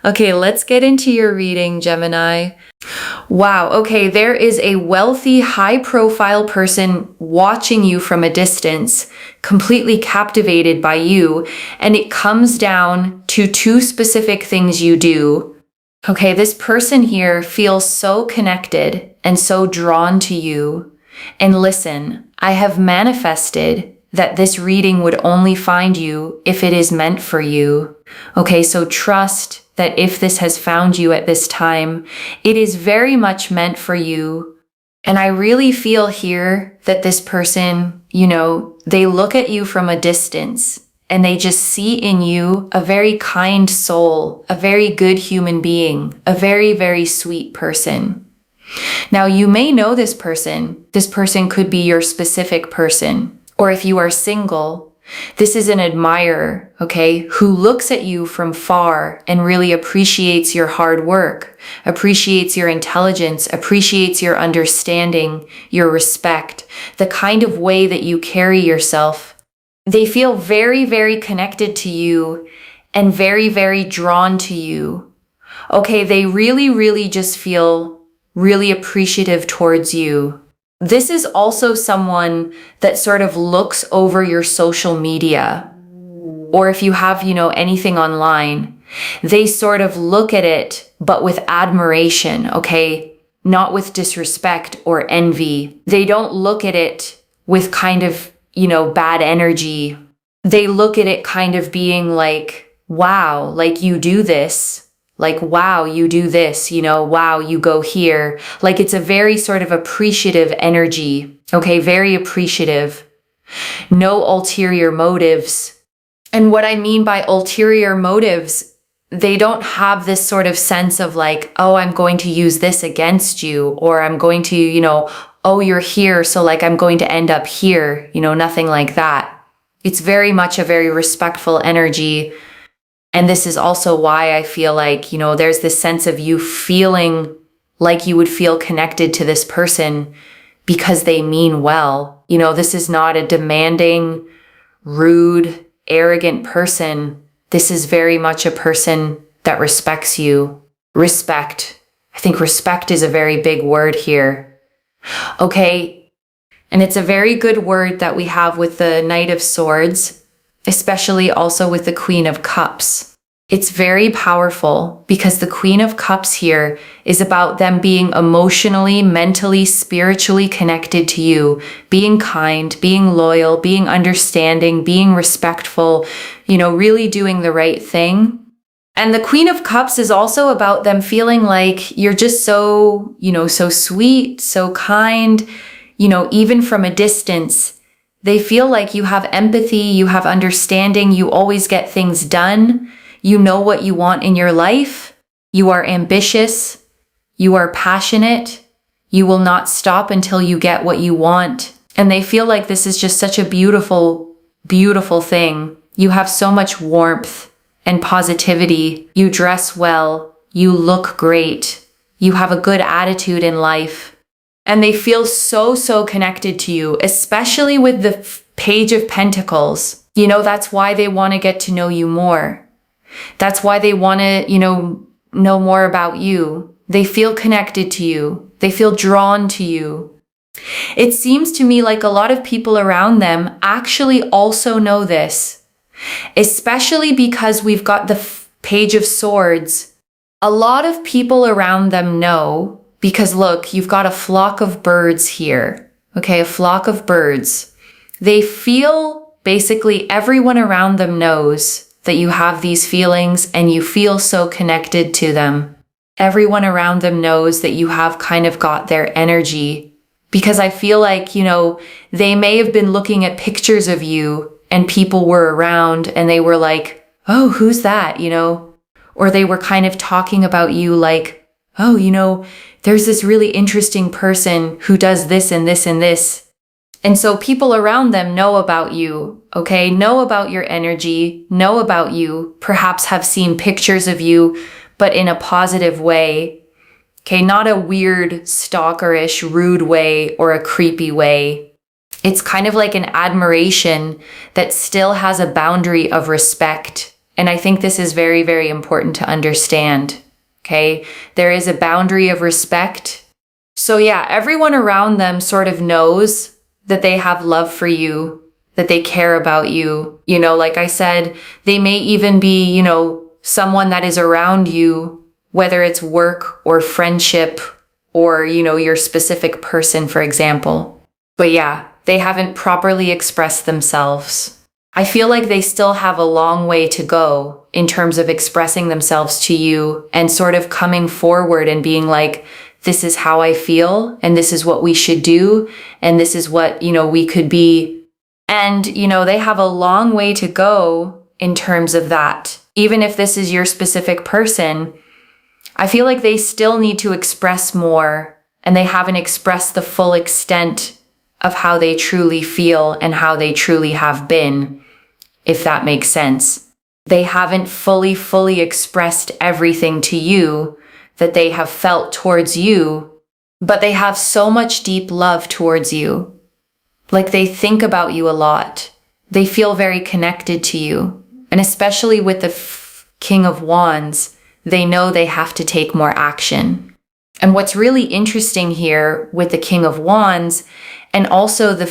Okay, let's get into your reading, Gemini. Wow, okay, there is a wealthy, high-profile person watching you from a distance, completely captivated by you, and it comes down to two specific things you do. Okay, this person here feels so connected and so drawn to you. And listen, I have manifested that this reading would only find you if it is meant for you. Okay, so trust that if this has found you at this time, it is very much meant for you. And I really feel here that this person, they look at you from a distance and they just see in you a very kind soul, a very good human being, a very, very sweet person. Now, you may know this person. This person could be your specific person. Or if you are single, this is an admirer, okay, who looks at you from far and really appreciates your hard work, appreciates your intelligence, appreciates your understanding, your respect, the kind of way that you carry yourself. They feel very, very connected to you and very, very drawn to you. Okay, they really, really just feel really appreciative towards you. This is also someone that sort of looks over your social media, or if you have, anything online, they sort of look at it, but with admiration, okay? Not with disrespect or envy. They don't look at it with kind of, bad energy. They look at it kind of being like, wow, like you do this. Like, wow, you do this, wow, you go here. Like, it's a very sort of appreciative energy, okay? Very appreciative. No ulterior motives. And what I mean by ulterior motives, they don't have this sort of sense of like, oh, I'm going to use this against you, or I'm going to, oh, you're here, so like I'm going to end up here, nothing like that. It's very much a very respectful energy. And this is also why I feel like, there's this sense of you feeling like you would feel connected to this person because they mean well. This is not a demanding, rude, arrogant person. This is very much a person that respects you. Respect. I think respect is a very big word here. Okay. And it's a very good word that we have with the Knight of Swords, especially also with the Queen of Cups. It's very powerful because the Queen of Cups here is about them being emotionally, mentally, spiritually connected to you, being kind, being loyal, being understanding, being respectful, really doing the right thing. And the Queen of Cups is also about them feeling like you're just so, so sweet, so kind, even from a distance. They feel like you have empathy, you have understanding, you always get things done. You know what you want in your life. You are ambitious. You are passionate. You will not stop until you get what you want. And they feel like this is just such a beautiful, beautiful thing. You have so much warmth and positivity. You dress well. You look great. You have a good attitude in life. And they feel so, so connected to you, especially with the Page of Pentacles. That's why they want to get to know you more. That's why they want to, know more about you. They feel connected to you. They feel drawn to you. It seems to me like a lot of people around them actually also know this, especially because we've got the Page of Swords. A lot of people around them know because look, you've got a flock of birds here. Okay, a flock of birds. They feel basically everyone around them knows that you have these feelings and you feel so connected to them. Everyone around them knows that you have kind of got their energy because I feel like, they may have been looking at pictures of you and people were around and they were like, oh, who's that? Or they were kind of talking about you like, oh, there's this really interesting person who does this and this and this. And so people around them know about you, okay? Know about your energy, know about you, perhaps have seen pictures of you, but in a positive way, okay? Not a weird, stalkerish, rude way or a creepy way. It's kind of like an admiration that still has a boundary of respect And I think this is very, very important to understand. Okay. There is a boundary of respect. So yeah, everyone around them sort of knows that they have love for you, that they care about you. You know, like I said, they may even be, you know, someone that is around you, whether it's work or friendship or, you know, your specific person, for example. But yeah, they haven't properly expressed themselves. I feel like they still have a long way to go in terms of expressing themselves to you and sort of coming forward and being like, this is how I feel, and this is what we should do, and this is what, you know, we could be. And, you know, they have a long way to go in terms of that. Even if this is your specific person, I feel like they still need to express more, and they haven't expressed the full extent of how they truly feel and how they truly have been, if that makes sense. They haven't fully expressed everything to you that they have felt towards you, but they have so much deep love towards you. Like they think about you a lot. They feel very connected to you. And especially with the King of Wands, they know they have to take more action. And what's really interesting here with the King of Wands and also the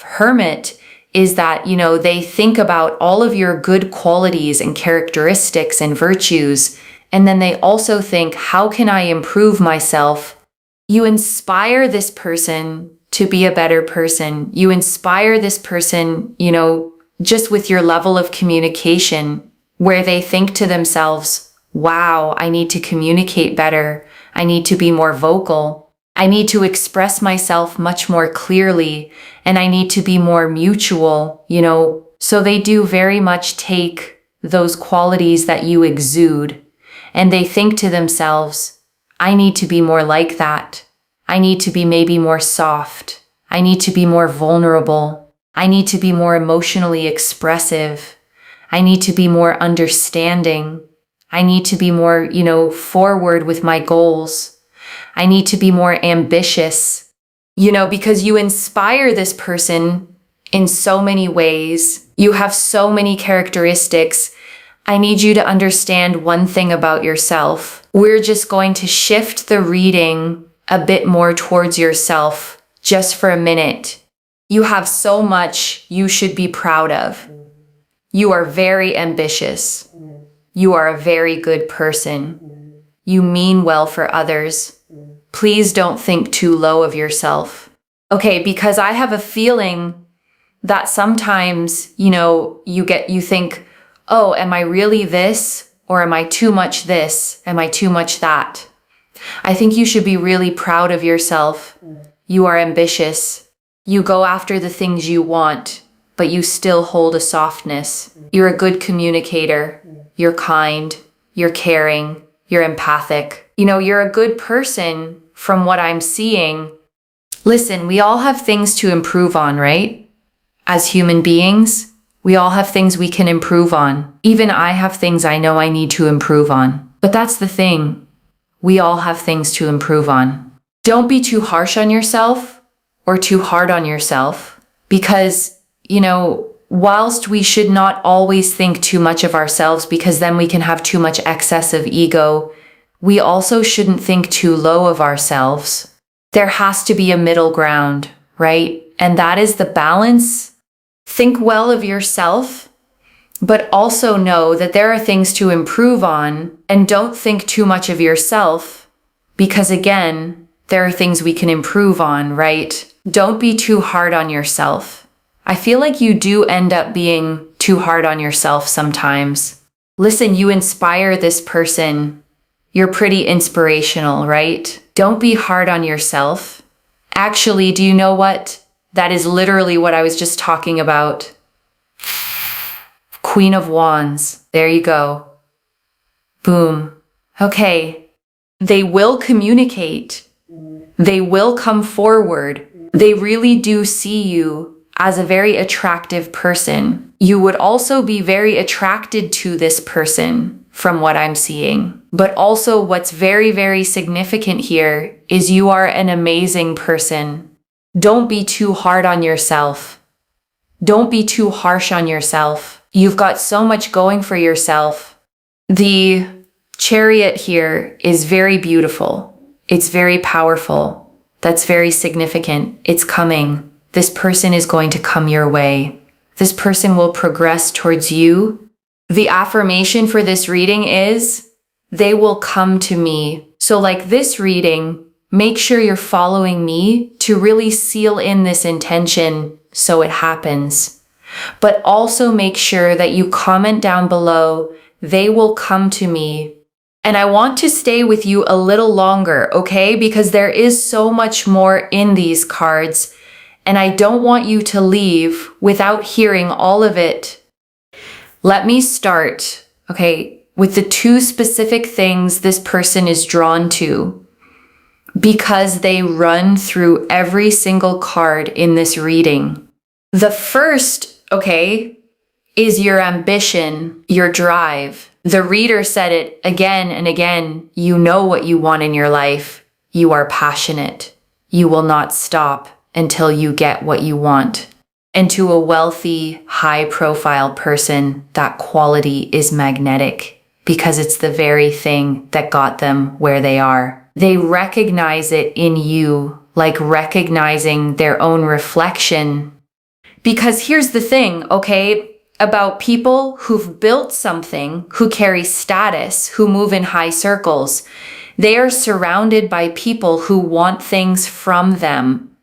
Hermit is that, you know, they think about all of your good qualities and characteristics and virtues. And then they also think, how can I improve myself? You inspire this person to be a better person. You inspire this person, you know, just with your level of communication, where they think to themselves, wow, I need to communicate better. I need to be more vocal. I need to express myself much more clearly, and I need to be more mutual, you know. So they do very much take those qualities that you exude, and they think to themselves, I need to be more like that. I need to be maybe more soft. I need to be more vulnerable. I need to be more emotionally expressive. I need to be more understanding. I need to be more, you know, forward with my goals. I need to be more ambitious, you know, because you inspire this person in so many ways. You have so many characteristics. I need you to understand one thing about yourself. We're just going to shift the reading a bit more towards yourself just for a minute. You have so much you should be proud of. You are very ambitious. You are a very good person. You mean well for others. Please don't think too low of yourself. Okay, because I have a feeling that sometimes, you know, you think, oh, am I really this? Or am I too much this? Am I too much that? I think you should be really proud of yourself. You are ambitious. You go after the things you want, but you still hold a softness. You're a good communicator. You're kind. You're caring. You're empathic. You know, you're a good person from what I'm seeing. Listen, we all have things to improve on, right? As human beings, we all have things we can improve on. Even I have things I know I need to improve on. But that's the thing. We all have things to improve on. Don't be too harsh on yourself or too hard on yourself because, you know, whilst we should not always think too much of ourselves because then we can have too much excess of ego, we also shouldn't think too low of ourselves. There has to be a middle ground, right? And that is the balance. Think well of yourself, but also know that there are things to improve on, and don't think too much of yourself because, again, there are things we can improve on, right? Don't be too hard on yourself. I feel like you do end up being too hard on yourself sometimes. Listen, you inspire this person. You're pretty inspirational, right? Don't be hard on yourself. Actually, do you know what? That is literally what I was just talking about. Queen of Wands. There you go. Boom. Okay. They will communicate. They will come forward. They really do see you as a very attractive person. You would also be very attracted to this person from what I'm seeing. But also what's very, very significant here is you are an amazing person. Don't be too hard on yourself. Don't be too harsh on yourself. You've got so much going for yourself. The Chariot here is very beautiful. It's very powerful. That's very significant. It's coming. This person is going to come your way. This person will progress towards you. The affirmation for this reading is, they will come to me. So like this reading, make sure you're following me to really seal in this intention so it happens. But also make sure that you comment down below, they will come to me. And I want to stay with you a little longer, okay? Because there is so much more in these cards, and I don't want you to leave without hearing all of it. Let me start, okay, with the two specific things this person is drawn to, because they run through every single card in this reading. The first, okay, is your ambition, your drive. The reader said it again and again. You know what you want in your life. You are passionate. You will not stop until you get what you want. And to a wealthy, high-profile person, that quality is magnetic because it's the very thing that got them where they are. They recognize it in you, like recognizing their own reflection. Because here's the thing, okay? About people who've built something, who carry status, who move in high circles. They are surrounded by people who want things from them.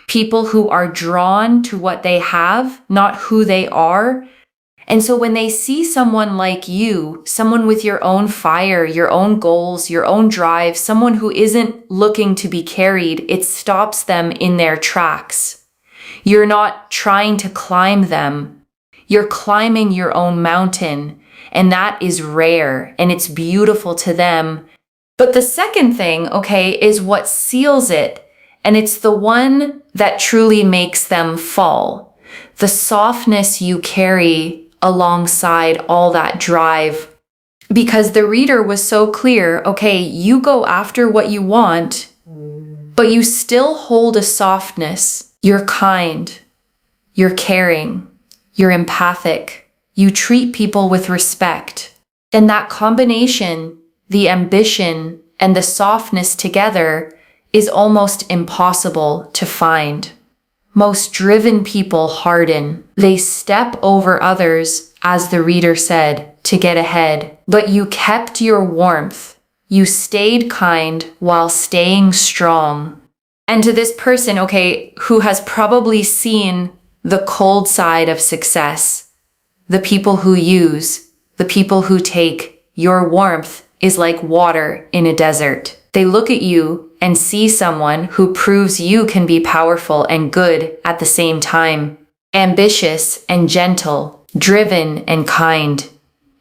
People who are drawn to what they have, not who they are. And so when they see someone like you, someone with your own fire, your own goals, your own drive, someone who isn't looking to be carried, it stops them in their tracks. You're not trying to climb them. You're climbing your own mountain, and that is rare, and it's beautiful to them. But the second thing, okay, is what seals it, and it's the one that truly makes them fall. The softness you carry alongside all that drive. Because the reader was so clear, okay, you go after what you want, but you still hold a softness. You're kind. You're caring. You're empathic. You treat people with respect. And that combination, the ambition and the softness together, is almost impossible to find. Most driven people harden. They step over others, as the reader said, to get ahead. But you kept your warmth. You stayed kind while staying strong. And to this person, okay, who has probably seen the cold side of success, the people who use, the people who take, your warmth is like water in a desert. They look at you and see someone who proves you can be powerful and good at the same time, ambitious and gentle, driven and kind.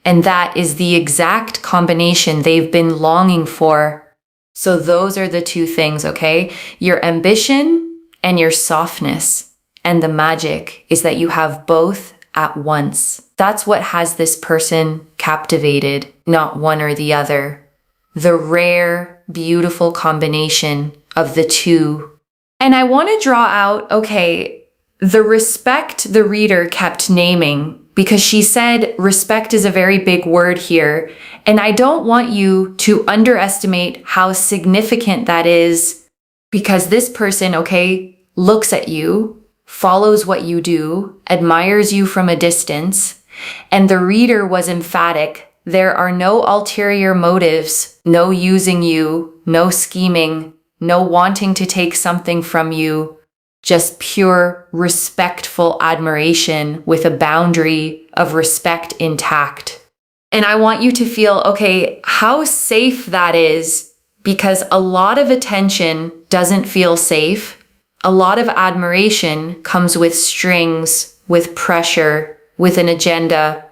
And that is the exact combination they've been longing for. So those are the two things, okay? Your ambition and your softness. And the magic is that you have both at once. That's what has this person captivated, not one or the other. The rare, beautiful combination of the two. And I want to draw out, okay, the respect the reader kept naming, because she said respect is a very big word here. And I don't want you to underestimate how significant that is, because this person, okay, looks at you, follows what you do, admires you from a distance, and the reader was emphatic. There are no ulterior motives, no using you, no scheming, no wanting to take something from you, just pure, respectful admiration with a boundary of respect intact. And I want you to feel, okay, how safe that is, because a lot of attention doesn't feel safe. A lot of admiration comes with strings, with pressure, with an agenda.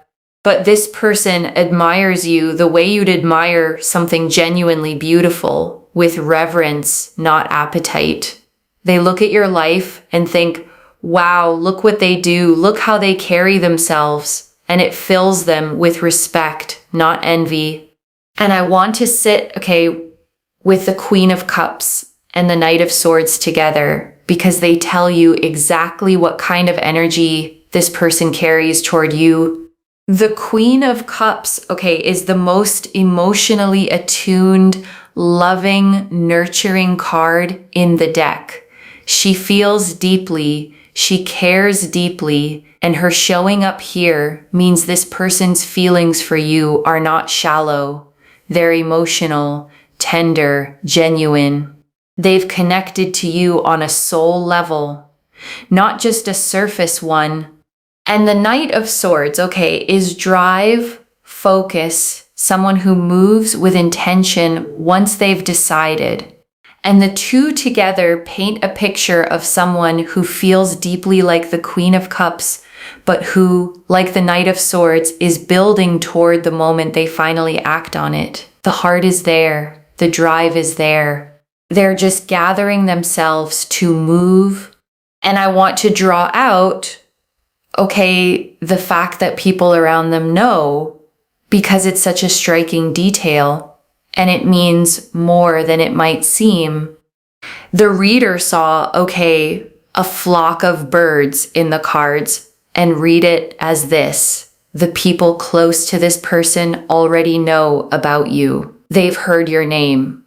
But this person admires you the way you'd admire something genuinely beautiful, with reverence, not appetite. They look at your life and think, wow, look what they do. Look how they carry themselves. And it fills them with respect, not envy. And I want to sit, okay, with the Queen of Cups and the Knight of Swords together, because they tell you exactly what kind of energy this person carries toward you. The Queen of Cups, okay, is the most emotionally attuned, loving, nurturing card in the deck. She feels deeply, she cares deeply, and her showing up here means this person's feelings for you are not shallow. They're emotional, tender, genuine. They've connected to you on a soul level, not just a surface one. And the Knight of Swords, okay, is drive, focus, someone who moves with intention once they've decided. And the two together paint a picture of someone who feels deeply like the Queen of Cups, but who, like the Knight of Swords, is building toward the moment they finally act on it. The heart is there. The drive is there. They're just gathering themselves to move. And I want to draw out, okay, the fact that people around them know, because it's such a striking detail and it means more than it might seem. The reader saw, okay, a flock of birds in the cards and read it as this. The people close to this person already know about you. They've heard your name.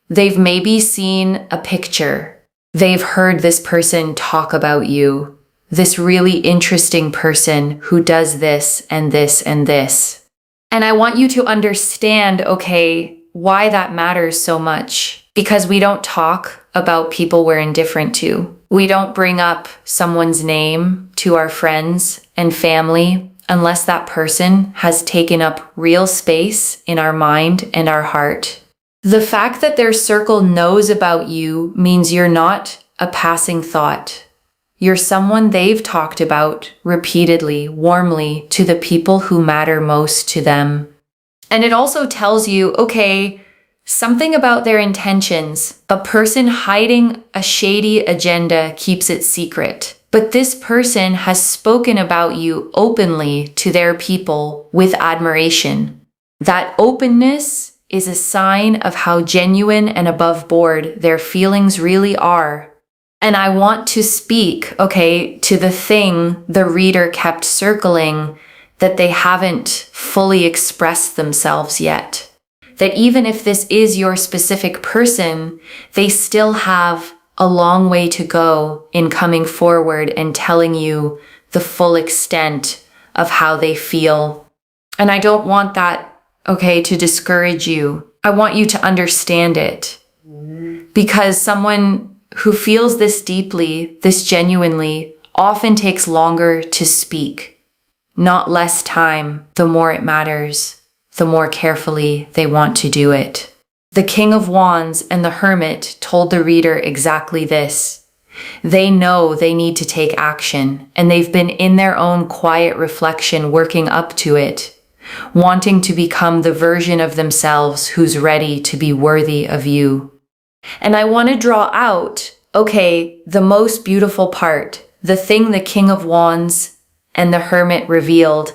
They've maybe seen a picture. They've heard this person talk about you. This really interesting person who does this and this and this. And I want you to understand, okay, why that matters so much. Because we don't talk about people we're indifferent to. We don't bring up someone's name to our friends and family unless that person has taken up real space in our mind and our heart. The fact that their circle knows about you means you're not a passing thought. You're someone they've talked about repeatedly, warmly, to the people who matter most to them. And it also tells you, okay, something about their intentions. A person hiding a shady agenda keeps it secret. But this person has spoken about you openly to their people with admiration. That openness is a sign of how genuine and above board their feelings really are. And I want to speak, okay, to the thing the reader kept circling, that they haven't fully expressed themselves yet. That even if this is your specific person, they still have a long way to go in coming forward and telling you the full extent of how they feel. And I don't want that, okay, to discourage you. I want you to understand it. Because someone who feels this deeply, this genuinely, often takes longer to speak. Not less time. The more it matters, the more carefully they want to do it. The King of Wands and the Hermit told the reader exactly this. They know they need to take action, and they've been in their own quiet reflection working up to it, wanting to become the version of themselves who's ready to be worthy of you. And I want to draw out, okay, the most beautiful part, the thing the King of Wands and the Hermit revealed,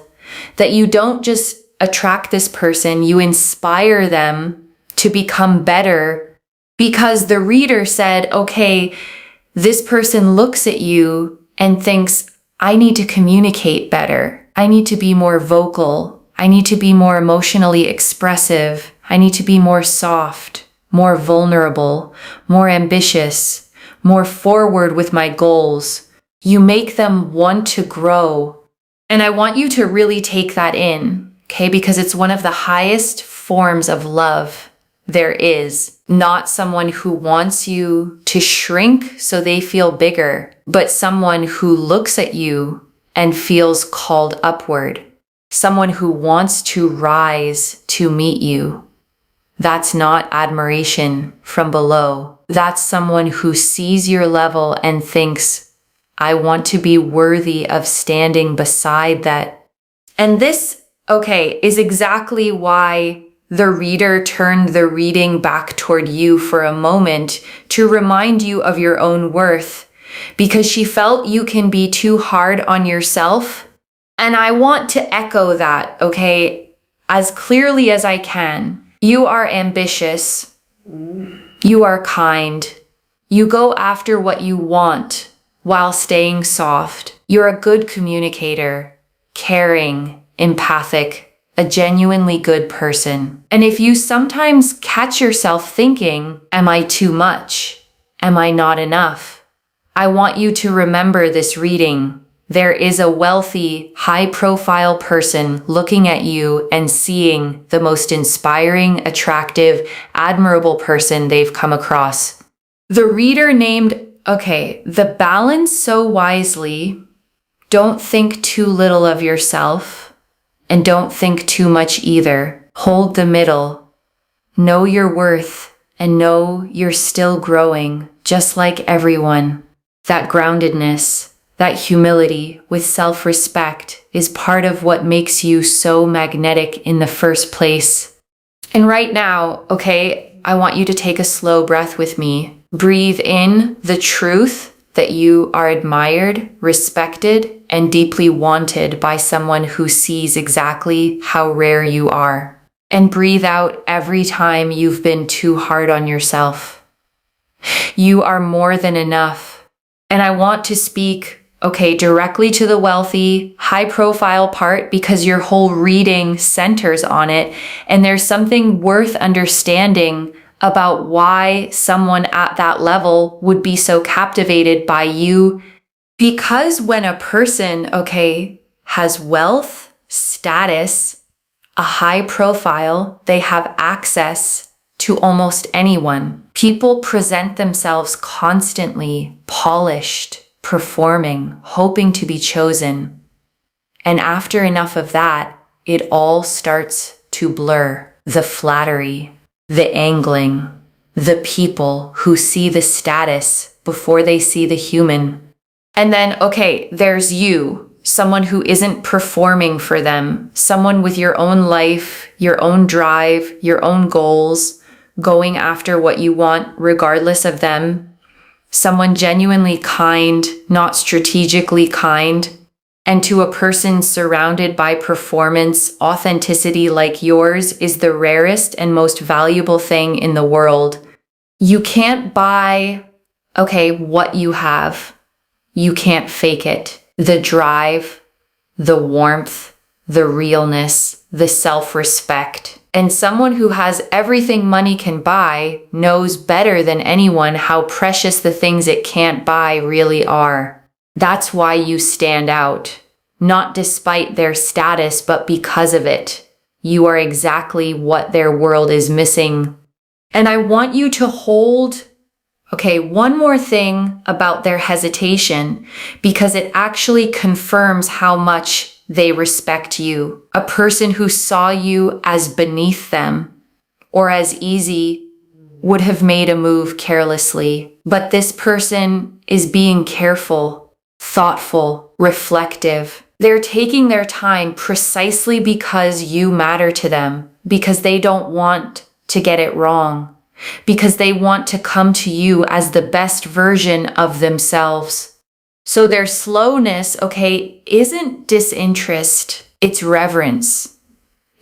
that you don't just attract this person, you inspire them to become better, because the reader said, okay, this person looks at you and thinks, I need to communicate better. I need to be more vocal. I need to be more emotionally expressive. I need to be more soft, more vulnerable, more ambitious, more forward with my goals. You make them want to grow. And I want you to really take that in, okay? Because it's one of the highest forms of love there is. Not someone who wants you to shrink so they feel bigger, but someone who looks at you and feels called upward. Someone who wants to rise to meet you. That's not admiration from below. That's someone who sees your level and thinks, I want to be worthy of standing beside that. And this, okay, is exactly why the reader turned the reading back toward you for a moment to remind you of your own worth, because she felt you can be too hard on yourself. And I want to echo that, okay, as clearly as I can. You are ambitious. You are kind. You go after what you want while staying soft. You're a good communicator, caring, empathic, a genuinely good person. And if you sometimes catch yourself thinking, am I too much? Am I not enough? I want you to remember this reading. There is a wealthy, high-profile person looking at you and seeing the most inspiring, attractive, admirable person they've come across. The reader named, the balance so wisely. Don't think too little of yourself, and don't think too much either. Hold the middle. Know your worth, and know you're still growing, just like everyone. That groundedness, that humility with self-respect is part of what makes you so magnetic in the first place. And right now, I want you to take a slow breath with me. Breathe in the truth that you are admired, respected, and deeply wanted by someone who sees exactly how rare you are. And breathe out every time you've been too hard on yourself. You are more than enough. And I want to speak, directly to the wealthy, high-profile part because your whole reading centers on it. And there's something worth understanding about why someone at that level would be so captivated by you. Because when a person, has wealth, status, a high profile, they have access to almost anyone. People present themselves constantly, polished, performing, hoping to be chosen. And after enough of that, it all starts to blur. The flattery, the angling, the people who see the status before they see the human. And then, there's you, someone who isn't performing for them, someone with your own life, your own drive, your own goals, going after what you want regardless of them. Someone genuinely kind, not strategically kind. And to a person surrounded by performance, authenticity like yours is the rarest and most valuable thing in the world. You can't buy, what you have. You can't fake it. The drive, the warmth, the realness, the self-respect. And someone who has everything money can buy knows better than anyone how precious the things it can't buy really are. That's why you stand out, not despite their status, but because of it. You are exactly what their world is missing. And I want you to hold, one more thing about their hesitation, because it actually confirms how much they respect you. A person who saw you as beneath them or as easy would have made a move carelessly. But this person is being careful, thoughtful, reflective. They're taking their time precisely because you matter to them, because they don't want to get it wrong, because they want to come to you as the best version of themselves. So their slowness, isn't disinterest, it's reverence.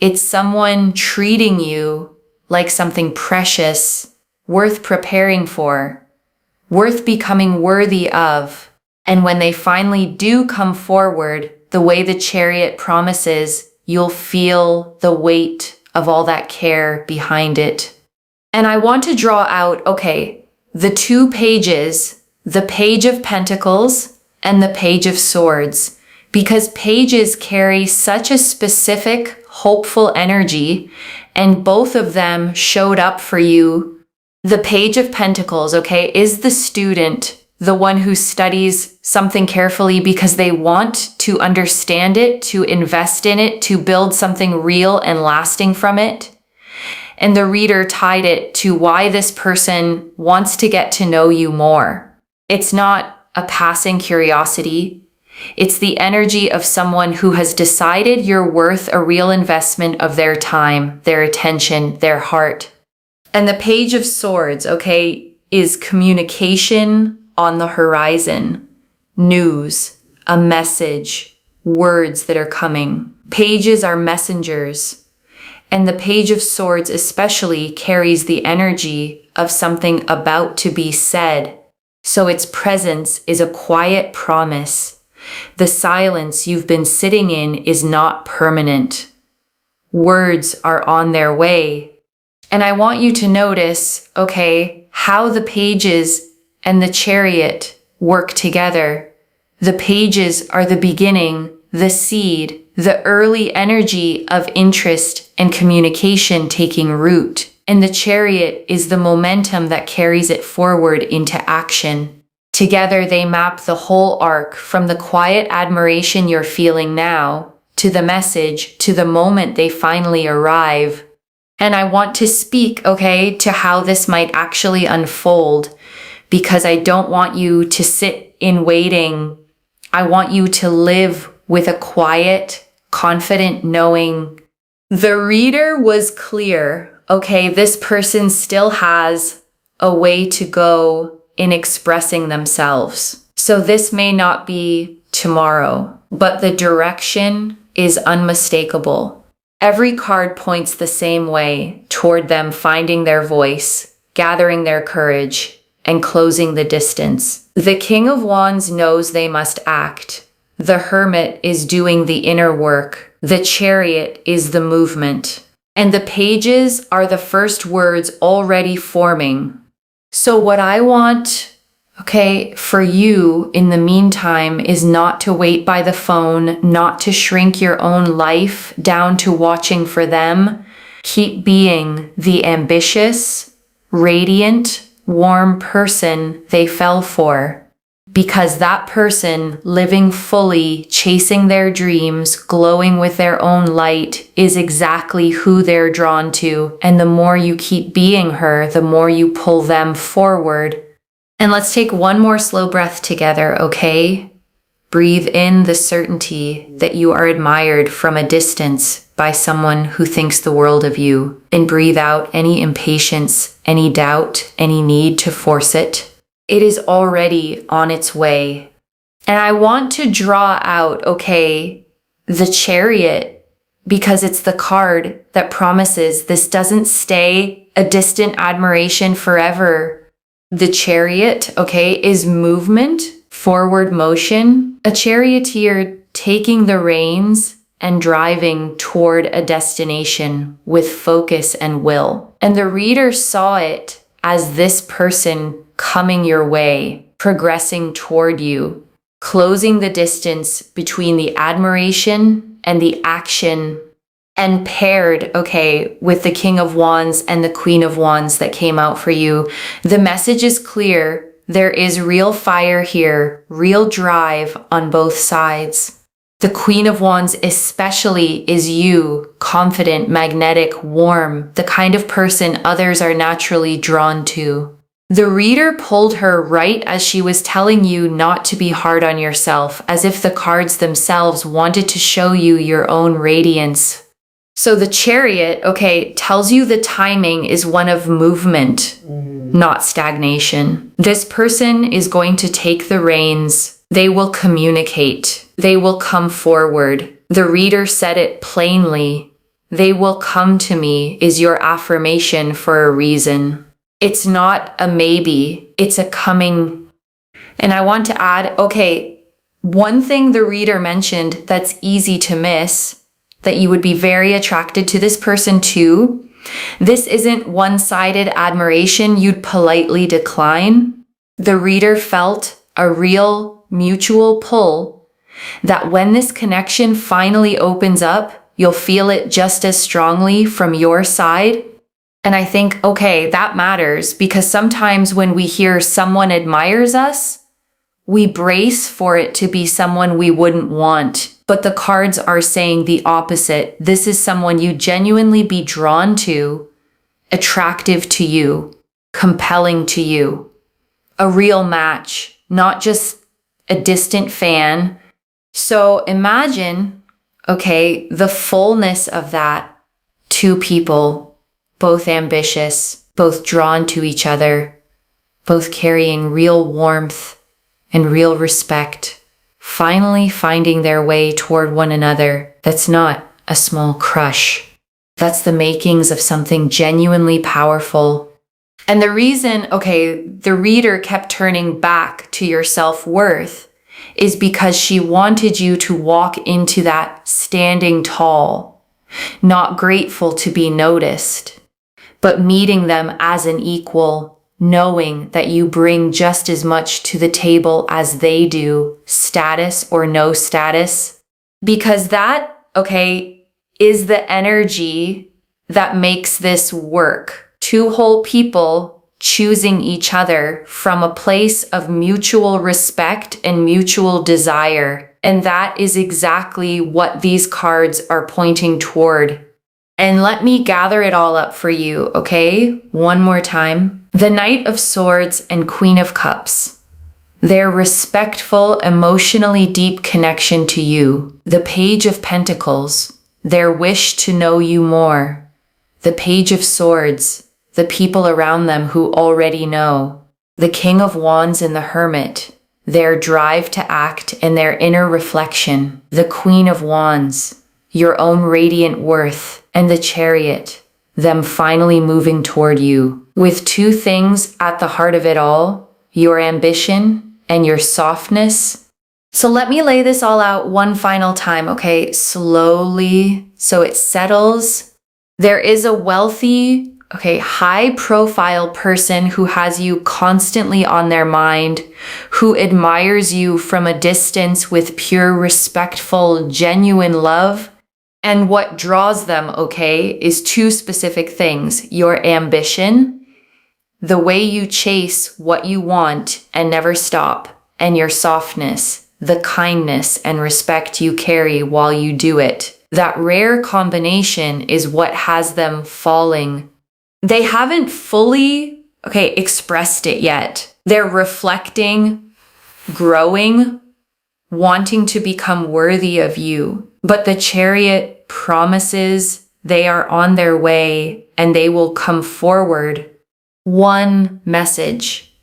It's someone treating you like something precious, worth preparing for, worth becoming worthy of. And when they finally do come forward, the way the chariot promises, you'll feel the weight of all that care behind it. And I want to draw out, the two pages, the Page of Pentacles and the Page of Swords, because pages carry such a specific, hopeful energy, and both of them showed up for you. The Page of Pentacles, is the student, the one who studies something carefully because they want to understand it, to invest in it, to build something real and lasting from it. And the reader tied it to why this person wants to get to know you more. It's not a passing curiosity. It's the energy of someone who has decided you're worth a real investment of their time, their attention, their heart. And the Page of Swords, is communication on the horizon, news, a message, words that are coming. Pages are messengers. And the Page of Swords especially carries the energy of something about to be said. So its presence is a quiet promise, The silence you've been sitting in is not permanent. Words are on their way. And I want you to notice, okay, how the pages and the chariot work together. The pages are the beginning, the seed, the early energy of interest and communication taking root. And the chariot is the momentum that carries it forward into action. Together they map the whole arc from the quiet admiration you're feeling now to the message, to the moment they finally arrive. And I want to speak, okay, to how this might actually unfold, because I don't want you to sit in waiting. I want you to live with a quiet, confident knowing. The reader was clear, okay, this person still has a way to go in expressing themselves. So this may not be tomorrow, but the direction is unmistakable. Every card points the same way toward them finding their voice, gathering their courage, and closing the distance. The King of Wands knows they must act. The Hermit is doing the inner work. The Chariot is the movement. And the pages are the first words already forming. So what I want, okay, for you in the meantime is not to wait by the phone, not to shrink your own life down to watching for them. Keep being the ambitious, radiant, warm person they fell for. Because that person living fully, chasing their dreams, glowing with their own light is exactly who they're drawn to. And the more you keep being her, the more you pull them forward. And let's take one more slow breath together, okay? Breathe in the certainty that you are admired from a distance by someone who thinks the world of you. And breathe out any impatience, any doubt, any need to force it. It is already on its way. And I want to draw out, okay, the Chariot, because it's the card that promises this doesn't stay a distant admiration forever. The Chariot, okay, is movement, forward motion, a charioteer taking the reins and driving toward a destination with focus and will. And the reader saw it as this person coming your way, progressing toward you, closing the distance between the admiration and the action, and paired, okay, with the King of Wands and the Queen of Wands that came out for you. The message is clear. There is real fire here, real drive on both sides. The Queen of Wands especially is you, confident, magnetic, warm, the kind of person others are naturally drawn to. The reader pulled her right as she was telling you not to be hard on yourself, as if the cards themselves wanted to show you your own radiance. So the Chariot, okay, tells you the timing is one of movement, not stagnation. This person is going to take the reins. They will communicate. They will come forward. The reader said it plainly. They will come to me is your affirmation for a reason. It's not a maybe, it's a coming. And I want to add, okay, one thing the reader mentioned that's easy to miss, that you would be very attracted to this person too. This isn't one-sided admiration you'd politely decline. The reader felt a real mutual pull that when this connection finally opens up, you'll feel it just as strongly from your side. And I think, okay, that matters because sometimes when we hear someone admires us, we brace for it to be someone we wouldn't want. But the cards are saying the opposite. This is someone you genuinely be drawn to, attractive to you, compelling to you. A real match, not just a distant fan. So imagine, okay, the fullness of that. Two people, both ambitious, both drawn to each other, both carrying real warmth and real respect, finally finding their way toward one another. That's not a small crush. That's the makings of something genuinely powerful. And the reason, okay, the reader kept turning back to your self-worth is because she wanted you to walk into that standing tall, not grateful to be noticed, but meeting them as an equal, knowing that you bring just as much to the table as they do, status or no status. Because that, is the energy that makes this work. Two whole people choosing each other from a place of mutual respect and mutual desire. And that is exactly what these cards are pointing toward. And let me gather it all up for you, okay? One more time. The Knight of Swords and Queen of Cups. Their respectful, emotionally deep connection to you. The Page of Pentacles. Their wish to know you more. The Page of Swords. The people around them who already know. The King of Wands and the Hermit. Their drive to act and their inner reflection. The Queen of Wands. Your own radiant worth. And the Chariot, them finally moving toward you. With two things at the heart of it all, your ambition and your softness. So let me lay this all out one final time, okay? Slowly, so it settles. There is a wealthy, high-profile person who has you constantly on their mind, who admires you from a distance with pure, respectful, genuine love. And what draws them, is two specific things. Your ambition, the way you chase what you want and never stop, and your softness, the kindness and respect you carry while you do it. That rare combination is what has them falling. They haven't fully, expressed it yet. They're reflecting, growing, wanting to become worthy of you. But the Chariot promises they are on their way and they will come forward. One message.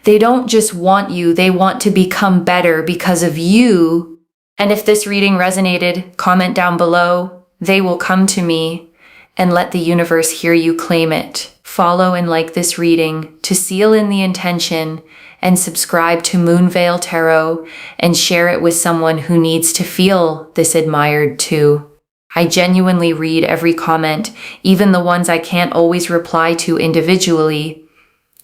They don't just want you, they want to become better because of you. And if this reading resonated, comment down below. They will come to me and let the universe hear you claim it. Follow and like this reading to seal in the intention, and subscribe to Moonveil Tarot and share it with someone who needs to feel this admired too. I genuinely read every comment, even the ones I can't always reply to individually.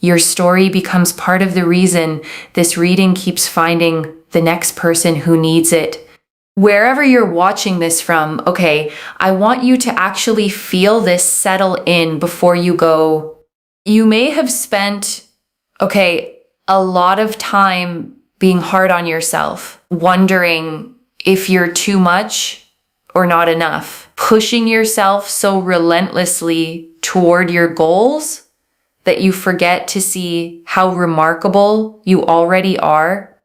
Your story becomes part of the reason this reading keeps finding the next person who needs it. Wherever you're watching this from, I want you to actually feel this settle in before you go. You may have spent, a lot of time being hard on yourself, wondering if you're too much or not enough, pushing yourself so relentlessly toward your goals that you forget to see how remarkable you already are.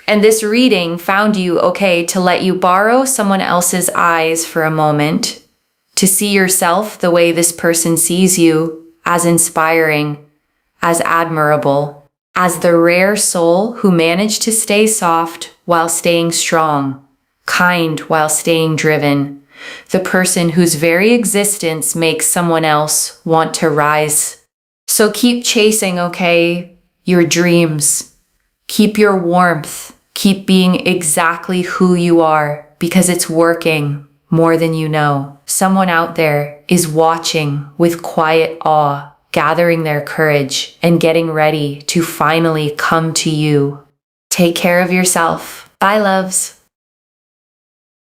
And this reading found you, to let you borrow someone else's eyes for a moment, to see yourself the way this person sees you, as inspiring, as admirable. As the rare soul who managed to stay soft while staying strong, kind while staying driven, the person whose very existence makes someone else want to rise. So keep chasing, your dreams. Keep your warmth. Keep being exactly who you are, because it's working more than you know. Someone out there is watching with quiet awe, gathering their courage and getting ready to finally come to you. Take care of yourself. Bye, loves.